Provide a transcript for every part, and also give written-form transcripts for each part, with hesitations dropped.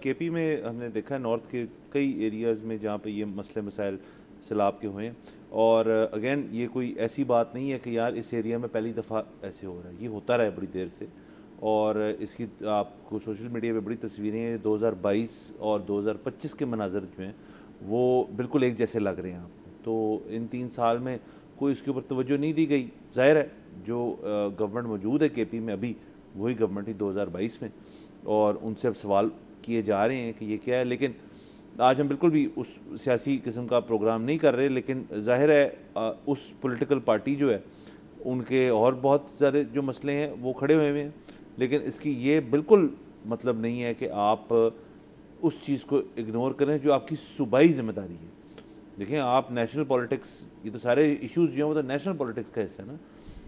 KP में हमने देखा है नॉर्थ के कई एरियाज़ में जहाँ पे ये मसले मसाइल सैलाब के हुए हैं और अगेन ये कोई ऐसी बात नहीं है कि यार इस एरिया में पहली दफ़ा ऐसे हो रहा है, ये होता रहा है बड़ी देर से। और इसकी आपको सोशल मीडिया पे बड़ी तस्वीरें 2022 और 2025 के मनाजर जो हैं वो बिल्कुल एक जैसे लग रहे हैं आपको। तो इन 3 साल में कोई इसके ऊपर तवज्जो नहीं दी गई। ज़ाहिर है जो गवर्नमेंट मौजूद है केपी में अभी वही गवर्नमेंट थी 2022 में और उनसे अब सवाल किए जा रहे हैं कि ये क्या है। लेकिन आज हम बिल्कुल भी उस सियासी किस्म का प्रोग्राम नहीं कर रहे, लेकिन ज़ाहिर है उस पॉलिटिकल पार्टी जो है उनके और बहुत सारे जो मसले हैं वो खड़े हुए हैं। लेकिन इसकी ये बिल्कुल मतलब नहीं है कि आप उस चीज़ को इग्नोर करें जो आपकी सूबाई ज़िम्मेदारी है। देखें आप नेशनल पॉलिटिक्स, ये तो सारे इश्यूज़ जो हैं वो तो नेशनल पॉलिटिक्स का हिस्सा है ना।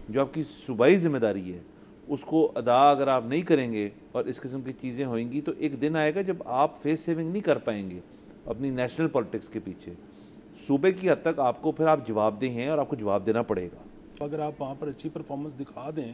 जो आपकी सूबाई ज़िम्मेदारी है उसको अदा अगर आप नहीं करेंगे और इस किस्म की चीज़ें होंगी तो एक दिन आएगा जब आप फेस सेविंग नहीं कर पाएंगे अपनी नेशनल पॉलिटिक्स के पीछे। सूबे की हद तक आपको फिर आप जवाबदेह हैं और आपको जवाब देना पड़ेगा। अगर आप वहाँ पर अच्छी परफॉर्मेंस दिखा दें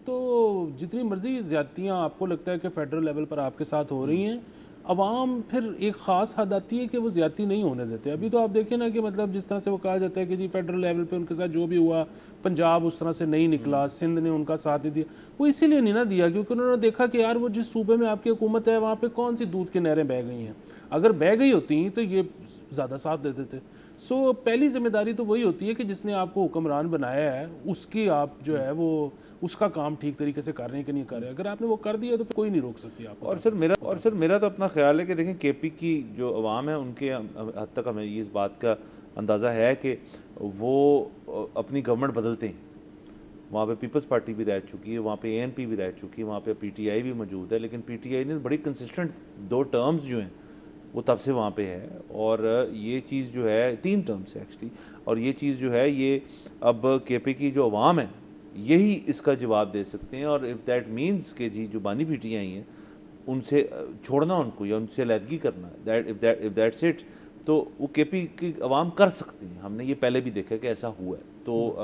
तो जितनी मर्जी ज़्यादतियाँ आपको लगता है कि फ़ेडरल लेवल पर आपके साथ हो रही हैं, अवाम फिर एक ख़ास हद आती है कि वो ज़्यादती नहीं होने देते। अभी तो आप देखें ना कि मतलब जिस तरह से वो कहा जाता है कि जी फेडरल लेवल पे उनके साथ जो भी हुआ, पंजाब उस तरह से नहीं निकला, सिंध ने उनका साथ नहीं दिया, वो इसीलिए नहीं ना दिया क्योंकि उन्होंने देखा कि यार वो जिस सूबे में आपकी हुकूमत है वहाँ पर कौन सी दूध की नहरें बह गई हैं। अगर बह गई होती तो ये ज़्यादा साथ देते थे। सो पहली जिम्मेदारी तो वही होती है कि जिसने आपको हुक्मरान बनाया है उसकी आप जो है वो उसका काम ठीक तरीके से कर रहे हैं कि नहीं कर रहे हैं। अगर आपने वो कर दिया तो कोई नहीं रोक सकती आपको। और सर मेरा तो अपना ख्याल है कि देखें केपी की जो अवाम है उनके हद तक हमें इस बात का अंदाज़ा है कि वो अपनी गवर्नमेंट बदलते हैं। वहाँ पे पीपल्स पार्टी भी रह चुकी है, वहाँ पे एएनपी भी रह चुकी है, वहाँ पे पीटीआई भी मौजूद है। लेकिन पीटीआई ने बड़ी कंसिस्टेंट 2 टर्म्स जो हैं वो तब से वहाँ पे है और ये चीज़ जो है 3 टर्म्स है एक्चुअली। और ये चीज़ जो है ये अब केपी की जो अवाम है यही इसका जवाब दे सकते हैं। और इफ़ दैट मीन्स कि जी जो बानी पीटीआई हैं उनसे छोड़ना उनको या उनसे अलहदगी करना, इफ़ दैट्स इट, तो वो केपी की अवाम कर सकती हैं। हमने ये पहले भी देखा कि ऐसा हुआ है। तो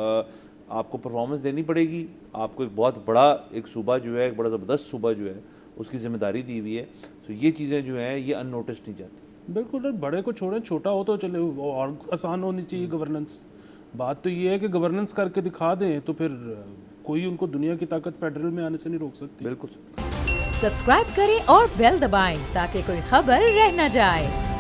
आपको परफॉर्मेंस देनी पड़ेगी। आपको एक बहुत बड़ा एक सूबा जो है, एक बड़ा ज़बरदस्त सूबा जो है उसकी ज़िम्मेदारी दी हुई है। तो ये चीज़ें जो हैं ये अननोटिस नहीं जाती। बिल्कुल, बड़े को छोड़ें, छोटा हो तो चले, और आसान होनी चाहिए गवर्नेंस। बात तो ये है कि गवर्नेंस करके दिखा दें तो फिर कोई उनको दुनिया की ताकत फेडरल में आने से नहीं रोक सकती। बिल्कुल। सब्सक्राइब करें और बेल दबाएं ताकि कोई खबर रह न जाए।